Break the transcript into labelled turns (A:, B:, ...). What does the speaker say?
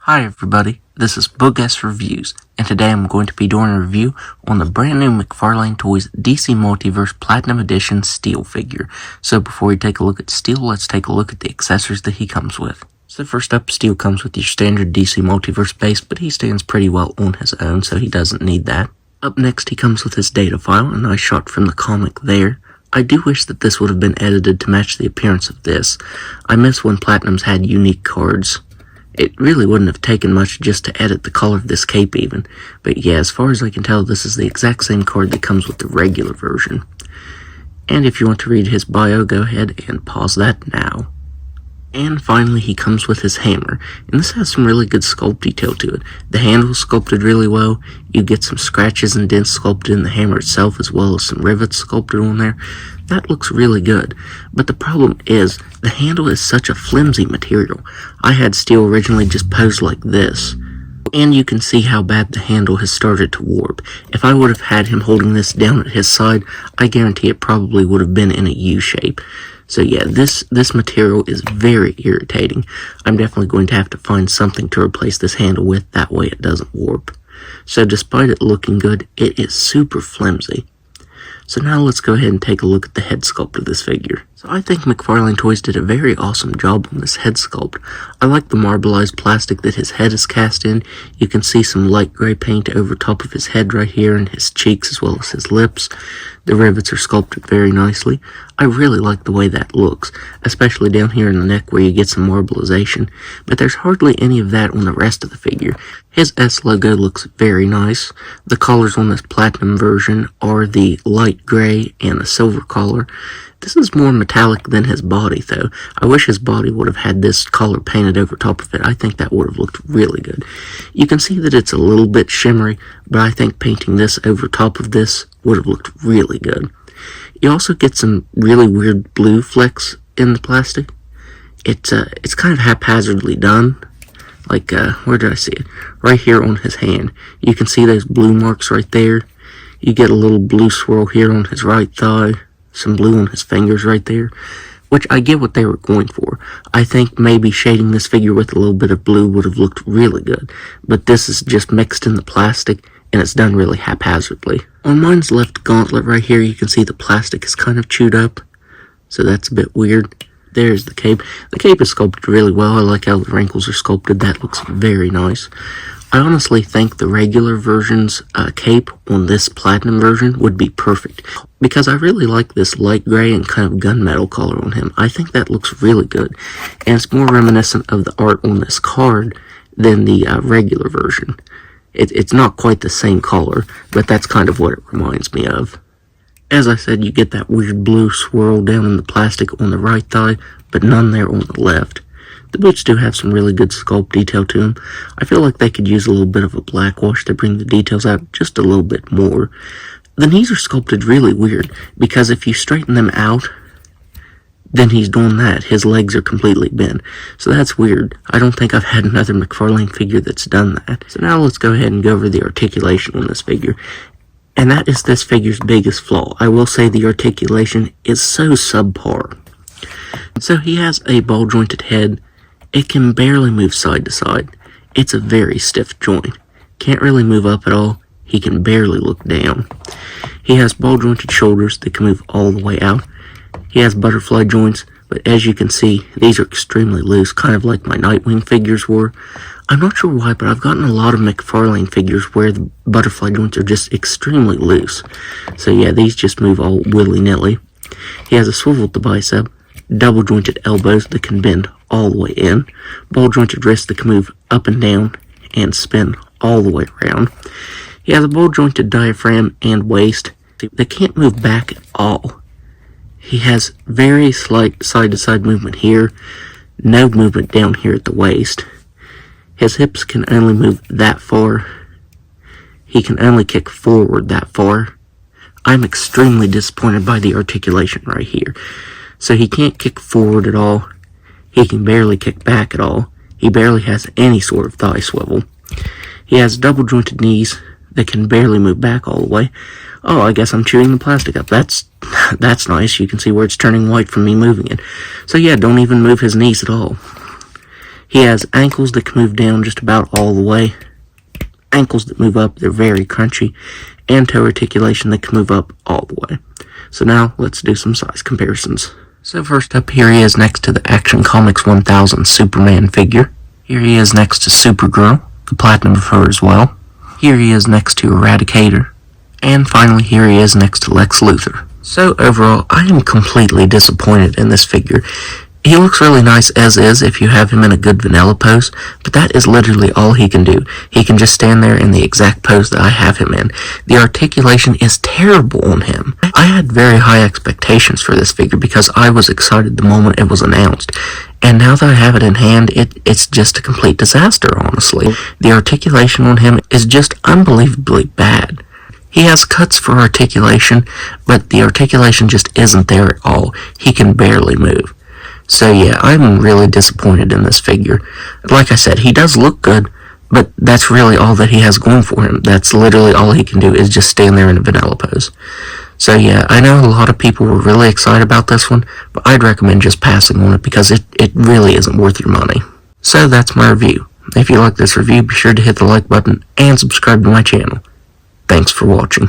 A: Hi everybody, this is Boogess Reviews, and today I'm going to be doing a review on the brand new McFarlane Toys DC Multiverse Platinum Edition Steel figure. So before we take a look at Steel, let's take a look at the accessories that he comes with. So first up, Steel comes with your standard DC Multiverse base, but he stands pretty well on his own, so he doesn't need that. Up next, he comes with his data file, a nice shot from the comic there. I do wish that this would have been edited to match the appearance of this. I miss when Platinums had unique cards. It really wouldn't have taken much just to edit the color of this cape even, but yeah, as far as I can tell, this is the exact same card that comes with the regular version. And if you want to read his bio, go ahead and pause that now. And finally, he comes with his hammer, and this has some really good sculpt detail to it. The handle is sculpted really well, you get some scratches and dents sculpted in the hammer itself, as well as some rivets sculpted on there. That looks really good, but the problem is, the handle is such a flimsy material. I had Steel originally just posed like this, and you can see how bad the handle has started to warp. If I would have had him holding this down at his side, I guarantee it probably would have been in a U shape. So yeah, this material is very irritating. I'm definitely going to have to find something to replace this handle with, that way it doesn't warp. So despite it looking good, it is super flimsy. So now let's go ahead and take a look at the head sculpt of this figure. So I think McFarlane Toys did a very awesome job on this head sculpt. I like the marbleized plastic that his head is cast in. You can see some light gray paint over top of his head right here and his cheeks as well as his lips. The rivets are sculpted very nicely. I really like the way that looks, especially down here in the neck where you get some marbleization, but there's hardly any of that on the rest of the figure. His S logo looks very nice. The collars on this platinum version are the light gray and the silver collar. This is more metallic than his body though. I wish his body would have had this color painted over top of it. I think that would have looked really good. You can see that it's a little bit shimmery, but I think painting this over top of this would have looked really good. You also get some really weird blue flecks in the plastic. It's kind of haphazardly done. Like, where did I see it? Right here on his hand. You can see those blue marks right there. You get a little blue swirl here on his right thigh. Some blue on his fingers right there. Which I get what they were going for. I think maybe shading this figure with a little bit of blue would have looked really good. But this is just mixed in the plastic, and it's done really haphazardly. On mine's left gauntlet right here, you can see the plastic is kind of chewed up. So that's a bit weird. There's the cape. The cape is sculpted really well. I like how the wrinkles are sculpted. That looks very nice. I honestly think the regular version's cape on this platinum version would be perfect, because I really like this light gray and kind of gunmetal color on him. I think that looks really good, and it's more reminiscent of the art on this card than the regular version. It's not quite the same color, but that's kind of what it reminds me of. As I said, you get that weird blue swirl down in the plastic on the right thigh, but none there on the left. The boots do have some really good sculpt detail to them. I feel like they could use a little bit of a black wash to bring the details out just a little bit more. The knees are sculpted really weird, because if you straighten them out, then he's doing that. His legs are completely bent. So that's weird. I don't think I've had another McFarlane figure that's done that. So now let's go ahead and go over the articulation on this figure. And that is this figure's biggest flaw. I will say the articulation is so subpar. So he has a ball-jointed head. It can barely move side to side. It's a very stiff joint. Can't really move up at all. He can barely look down. He has ball-jointed shoulders that can move all the way out. He has butterfly joints, but as you can see, these are extremely loose, kind of like my Nightwing figures were. I'm not sure why, but I've gotten a lot of McFarlane figures where the butterfly joints are just extremely loose. So yeah, these just move all willy-nilly. He has a swivel at the bicep, double jointed elbows that can bend all the way in, ball jointed wrists that can move up and down and spin all the way around. He has a ball jointed diaphragm and waist that can't move back at all. He has very slight side to side movement here, no movement down here at the waist. His hips can only move that far. He can only kick forward that far. I'm extremely disappointed by the articulation right here. So he can't kick forward at all. He can barely kick back at all. He barely has any sort of thigh swivel. He has double jointed knees that can barely move back all the way. Oh, I guess I'm chewing the plastic up. That's nice. You can see where it's turning white from me moving it. So yeah, don't even move his knees at all. He has ankles that can move down just about all the way, ankles that move up, they're very crunchy, and toe articulation that can move up all the way. So now let's do some size comparisons. So first up, here he is next to the Action Comics 1000 Superman figure. Here he is next to Supergirl, the Platinum of her as well. Here he is next to Eradicator. And finally, here he is next to Lex Luthor. So overall, I am completely disappointed in this figure. He looks really nice as is if you have him in a good vanilla pose, but that is literally all he can do. He can just stand there in the exact pose that I have him in. The articulation is terrible on him. I had very high expectations for this figure because I was excited the moment it was announced. And now that I have it in hand, it's just a complete disaster, honestly. The articulation on him is just unbelievably bad. He has cuts for articulation, but the articulation just isn't there at all. He can barely move. So yeah, I'm really disappointed in this figure. Like I said, he does look good, but that's really all that he has going for him. That's literally all he can do is just stand there in a vanilla pose. So yeah, I know a lot of people were really excited about this one, but I'd recommend just passing on it because it really isn't worth your money. So that's my review. If you like this review, be sure to hit the like button and subscribe to my channel. Thanks for watching.